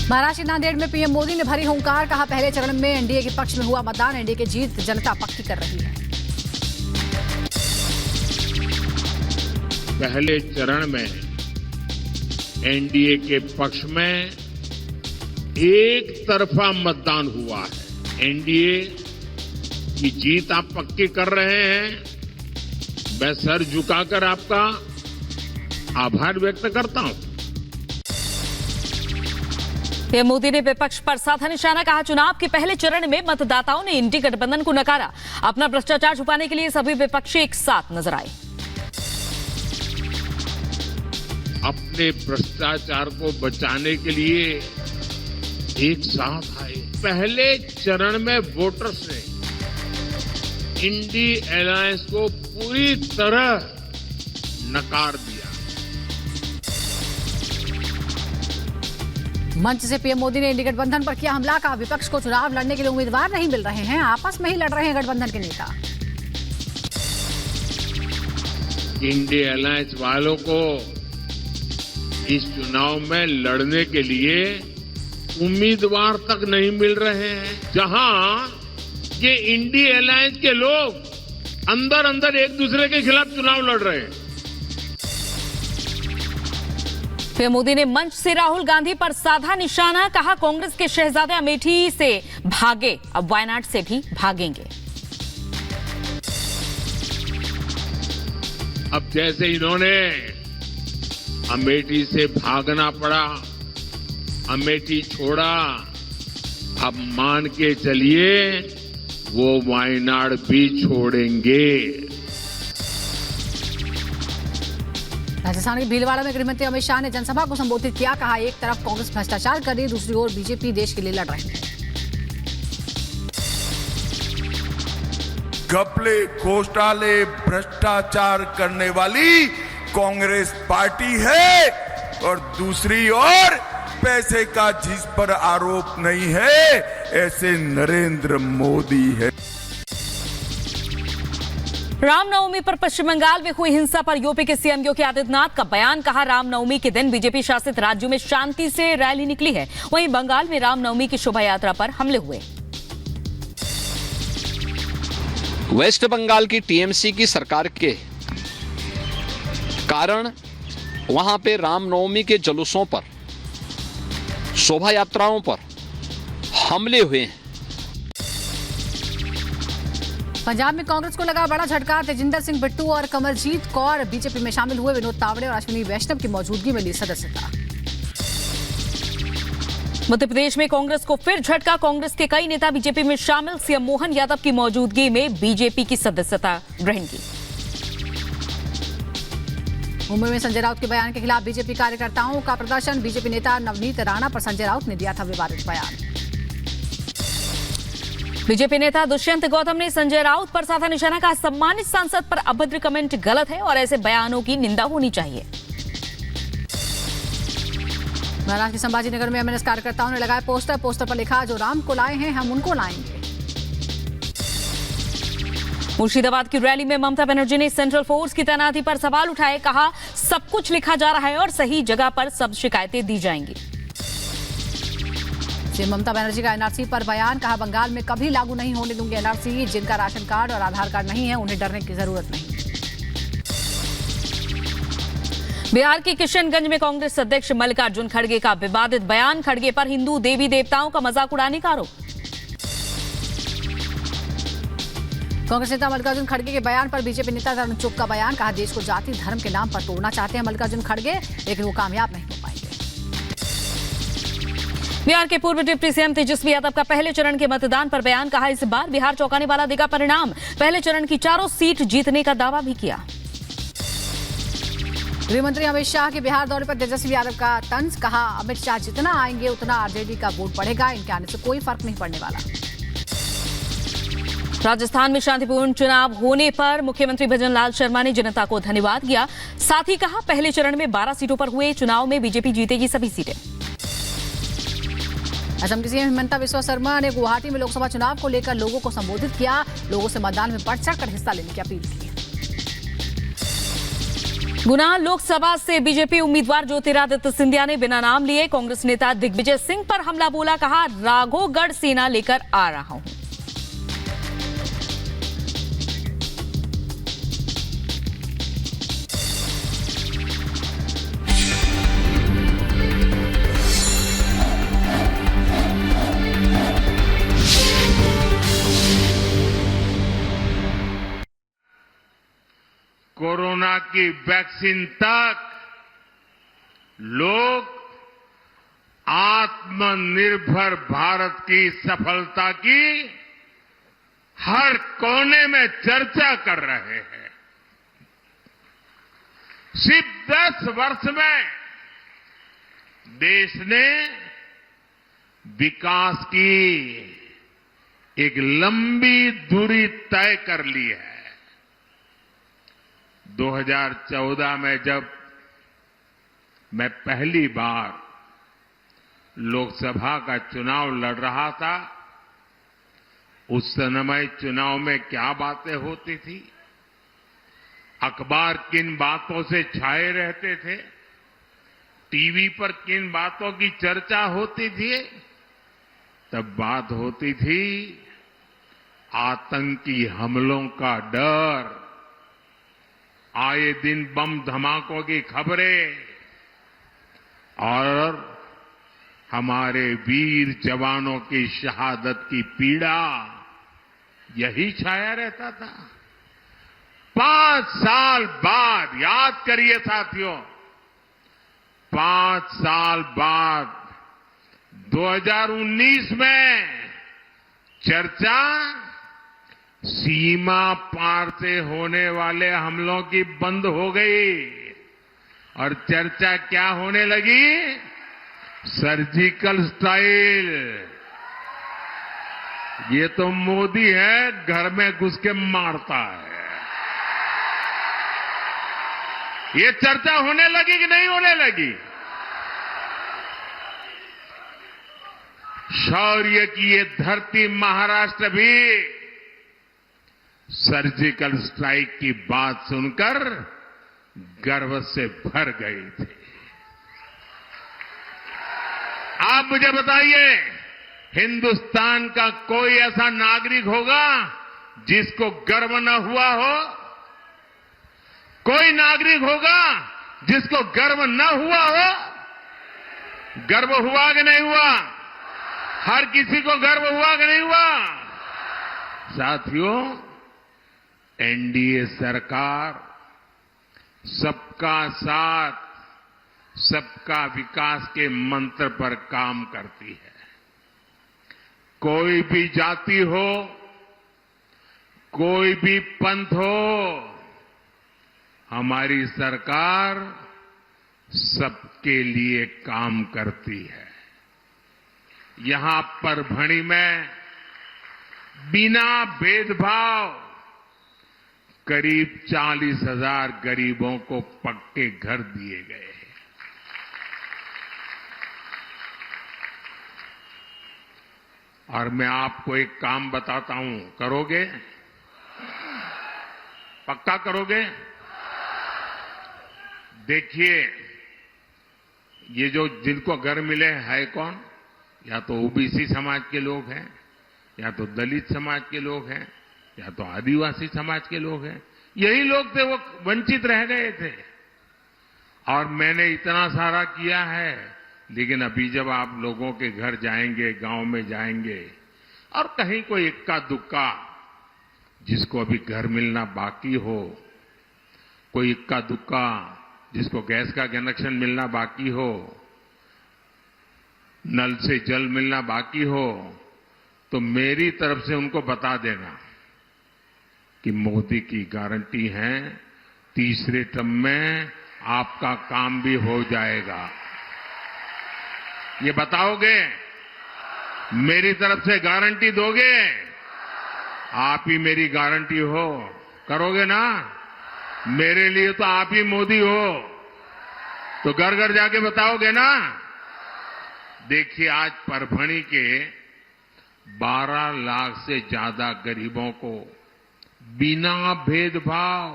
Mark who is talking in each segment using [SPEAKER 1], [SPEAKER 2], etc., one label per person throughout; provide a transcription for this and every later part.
[SPEAKER 1] महाराष्ट्र के नांदेड़ में पीएम मोदी ने भरी हुंकार, कहा पहले चरण में एनडीए के पक्ष में हुआ मतदान, एनडीए की जीत जनता पक्की कर रही है।
[SPEAKER 2] पहले चरण में एनडीए के पक्ष में एक तरफा मतदान हुआ है। एनडीए की जीत आप पक्की कर रहे हैं। मैं सर झुकाकर आपका आभार व्यक्त करता हूं।
[SPEAKER 3] पीएम मोदी ने विपक्ष पर साधा निशाना, कहा चुनाव के पहले चरण में मतदाताओं ने इंडी गठबंधन को नकारा। अपना भ्रष्टाचार छुपाने के लिए सभी विपक्षी एक साथ नजर आए।
[SPEAKER 2] अपने भ्रष्टाचार को बचाने के लिए एक साथ आए। पहले चरण में वोटर्स ने इंडी अलायंस को पूरी तरह नकार दिया।
[SPEAKER 1] मंच से पीएम मोदी ने इंडी गठबंधन पर किया हमला, कहा विपक्ष को चुनाव लड़ने के लिए उम्मीदवार नहीं मिल रहे हैं, आपस में ही लड़ रहे हैं गठबंधन के नेता।
[SPEAKER 2] इंडी अलायंस वालों को इस चुनाव में लड़ने के लिए उम्मीदवार तक नहीं मिल रहे हैं। जहां ये इंडी अलायंस के लोग अंदर अंदर एक दूसरे के खिलाफ चुनाव लड़ रहे हैं।
[SPEAKER 3] पीएम मोदी ने मंच से राहुल गांधी पर साधा निशाना, कहा कांग्रेस के शहजादे अमेठी से भागे, अब वायनाड से भी भागेंगे।
[SPEAKER 2] अब जैसे इन्होंने अमेठी से भागना पड़ा, अमेठी छोड़ा, अब मान के चलिए वो वायनाड भी छोड़ेंगे।
[SPEAKER 1] राजस्थान के भीलवाड़ा में गृहमंत्री अमित शाह ने जनसभा को संबोधित किया, कहा एक तरफ कांग्रेस भ्रष्टाचार कर रही है, दूसरी ओर बीजेपी देश के लिए लड़ रही है।
[SPEAKER 4] घपले घोटाले भ्रष्टाचार करने वाली कांग्रेस पार्टी है और दूसरी ओर पैसे का जिस पर आरोप नहीं है ऐसे नरेंद्र मोदी है।
[SPEAKER 3] रामनवमी पर पश्चिम बंगाल में हुई हिंसा पर यूपी के सीएम योगी आदित्यनाथ का बयान, कहा रामनवमी के दिन बीजेपी शासित राज्यों में शांति से रैली निकली है, वहीं बंगाल में रामनवमी की शोभा यात्रा पर हमले हुए।
[SPEAKER 5] वेस्ट बंगाल की टीएमसी की सरकार के कारण वहां पे रामनवमी के जुलूसों पर, शोभा यात्राओं पर हमले हुए हैं।
[SPEAKER 1] पंजाब में कांग्रेस को लगा बड़ा झटका, तेजिंदर सिंह बिट्टू और कमलजीत कौर बीजेपी में शामिल हुए, विनोद तावड़े और अश्विनी वैष्णव की मौजूदगी में ली सदस्यता।
[SPEAKER 3] मध्य प्रदेश में कांग्रेस को फिर झटका, कांग्रेस के कई नेता बीजेपी में शामिल, सीएम मोहन यादव की मौजूदगी में बीजेपी की सदस्यता ग्रहण की। मुंबई में संजय राउत के बयान के खिलाफ बीजेपी कार्यकर्ताओं का प्रदर्शन, बीजेपी नेता नवनीत राणा पर संजय राउत ने दिया था विवादित बयान। बीजेपी नेता दुष्यंत गौतम ने संजय राउत पर साधा निशाना, कहा सम्मानित सांसद पर अभद्र कमेंट गलत है और ऐसे बयानों की निंदा होनी चाहिए।
[SPEAKER 1] महाराष्ट्र के संभाजीनगर में एमएनएस कार्यकर्ताओं ने लगाए पोस्टर पर लिखा जो राम को लाए हैं हम उनको लाएंगे।
[SPEAKER 3] मुर्शिदाबाद की रैली में ममता बनर्जी ने सेंट्रल फोर्स की तैनाती पर सवाल उठाए, कहा सब कुछ लिखा जा रहा है और सही जगह पर सब शिकायतें दी जाएंगी।
[SPEAKER 1] ममता बनर्जी का एनआरसी पर बयान, कहा बंगाल में कभी लागू नहीं होने दूंगी एनआरसी, जिनका राशन कार्ड और आधार कार्ड नहीं है उन्हें डरने की जरूरत नहीं। बिहार के किशनगंज में कांग्रेस अध्यक्ष मल्लिकार्जुन खड़गे का विवादित बयान, खड़गे पर हिंदू देवी देवताओं का मजाक उड़ाने का आरोप। कांग्रेस नेता मल्लिकार्जुन खड़गे के बयान पर बीजेपी नेता तरुण चुग का बयान, कहा देश को जाति धर्म के नाम पर तोड़ना चाहते हैं मल्लिकार्जुन खड़गे, लेकिन वो कामयाब नहीं हो पाएंगे। बिहार के पूर्व डिप्टी सीएम तेजस्वी यादव का पहले चरण के मतदान पर बयान, कहा इस बार बिहार चौंकाने वाला देगा परिणाम, पहले चरण की चारों सीट जीतने का दावा भी किया। गृहमंत्री अमित शाह के बिहार दौरे पर तेजस्वी यादव का तंज, कहा अमित शाह जितना आएंगे उतना आरजेडी का वोट बढ़ेगा, इनके आने से कोई फर्क नहीं पड़ने वाला। राजस्थान में शांतिपूर्ण चुनाव होने पर मुख्यमंत्री भजनलाल शर्मा ने जनता को धन्यवाद दिया, साथ ही कहा पहले चरण में 12 सीटों पर हुए चुनाव में बीजेपी जीतेगी सभी सीटें। असम के सीएम हिमंता बिस्वा शर्मा ने गुवाहाटी में लोकसभा चुनाव को लेकर लोगों को संबोधित किया, लोगों से मतदान में बढ़ चढ़कर हिस्सा लेने की अपील की। गुना लोकसभा से बीजेपी उम्मीदवार ज्योतिरादित्य सिंधिया ने बिना नाम लिए कांग्रेस नेता दिग्विजय सिंह पर हमला बोला। कहा, राघोगढ़ सेना लेकर आ रहा हूं।
[SPEAKER 2] कोरोना की वैक्सीन तक लोग आत्मनिर्भर भारत की सफलता की हर कोने में चर्चा कर रहे हैं। सिर्फ 10 वर्ष में देश ने विकास की एक लंबी दूरी तय कर ली है। 2014 में जब मैं पहली बार लोकसभा का चुनाव लड़ रहा था, उस समय चुनाव में क्या बातें होती थी, अखबार किन बातों से छाए रहते थे, टीवी पर किन बातों की चर्चा होती थी, तब बात होती थी आतंकी हमलों का डर, आए दिन बम धमाकों की खबरें और हमारे वीर जवानों की शहादत की पीड़ा, यही छाया रहता था। 5 साल बाद, याद करिए साथियों, 5 साल बाद 2019 में चर्चा सीमा पार से होने वाले हमलों की बंद हो गई और चर्चा क्या होने लगी? Surgical strike. ये तो मोदी है, घर में घुस के मारता है। ये चर्चा होने लगी कि नहीं होने लगी? शौर्य की ये धरती महाराष्ट्र भी सर्जिकल स्ट्राइक की बात सुनकर गर्व से भर गई थी। आप मुझे बताइए, हिंदुस्तान का कोई ऐसा नागरिक होगा जिसको गर्व न हुआ हो? कोई नागरिक होगा जिसको गर्व न हुआ हो? गर्व हुआ कि नहीं हुआ? हर किसी को गर्व हुआ कि नहीं हुआ? साथियों, एनडीए सरकार सबका साथ, सबका विकास के मंत्र पर काम करती है। कोई भी जाति हो, कोई भी पंथ हो, हमारी सरकार सबके लिए काम करती है। यहां परभणी में बिना भेदभाव करीब 40,000 गरीबों को पक्के घर दिए गए हैं। और मैं आपको एक काम बताता हूं, करोगे? पक्का करोगे? देखिए, ये जो जिनको घर मिले है कौन? या तो ओबीसी समाज के लोग हैं, या तो दलित समाज के लोग हैं, या तो आदिवासी समाज के लोग हैं। यही लोग थे, वो वंचित रह गए थे। और मैंने इतना सारा किया है, लेकिन अभी जब आप लोगों के घर जाएंगे, गांव में जाएंगे, और कहीं कोई इक्का दुक्का जिसको अभी घर मिलना बाकी हो, कोई इक्का दुक्का जिसको गैस का कनेक्शन मिलना बाकी हो, नल से जल मिलना बाकी हो, तो मेरी तरफ से उनको बता देना कि मोदी की गारंटी है, तीसरे टर्म में आपका काम भी हो जाएगा। ये बताओगे? मेरी तरफ से गारंटी दोगे? आप ही मेरी गारंटी हो, करोगे ना? मेरे लिए तो आप ही मोदी हो, तो घर घर जाके बताओगे ना? देखिए, आज परभणी के 12 लाख से ज्यादा गरीबों को बिना भेदभाव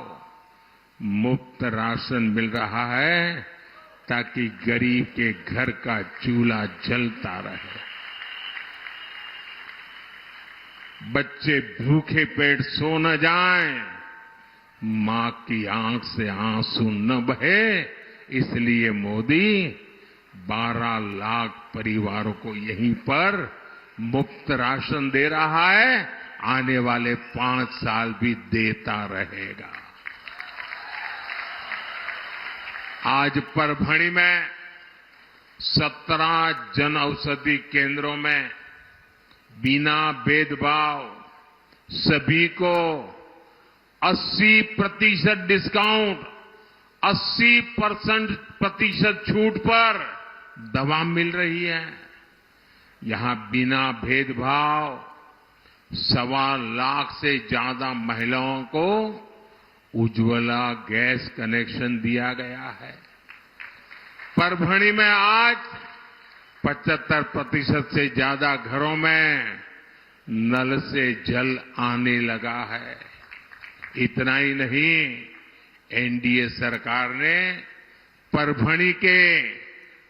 [SPEAKER 2] मुफ्त राशन मिल रहा है ताकि गरीब के घर का चूल्हा जलता रहे, बच्चे भूखे पेट सो न जाएं, मां की आंख से आंसू न बहे, इसलिए मोदी 12 लाख परिवारों को यहीं पर मुफ्त राशन दे रहा है, आने वाले 5 साल भी देता रहेगा। आज परभणी में 17 जन औषधि केंद्रों में बिना भेदभाव सभी को 80% डिस्काउंट, 80% छूट पर दवा मिल रही है। यहां बिना भेदभाव 1.25 लाख से ज्यादा महिलाओं को उज्ज्वला गैस कनेक्शन दिया गया है। परभणी में आज 75% से ज्यादा घरों में नल से जल आने लगा है। इतना ही नहीं, एनडीए सरकार ने परभणी के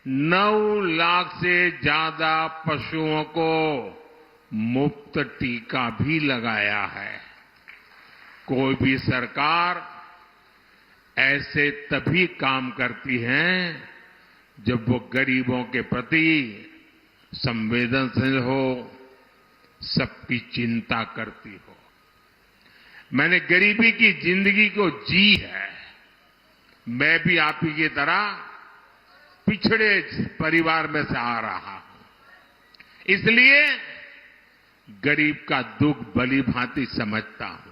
[SPEAKER 2] 9 लाख से ज्यादा पशुओं को मुफ्त टीका भी लगाया है। कोई भी सरकार ऐसे तभी काम करती है जब वो गरीबों के प्रति संवेदनशील हो, सबकी चिंता करती हो। मैंने गरीबी की जिंदगी को जी है। मैं भी आप ही की तरह पिछड़े परिवार में से आ रहा हूं, इसलिए गरीब का दुख भली भांति समझता हूं।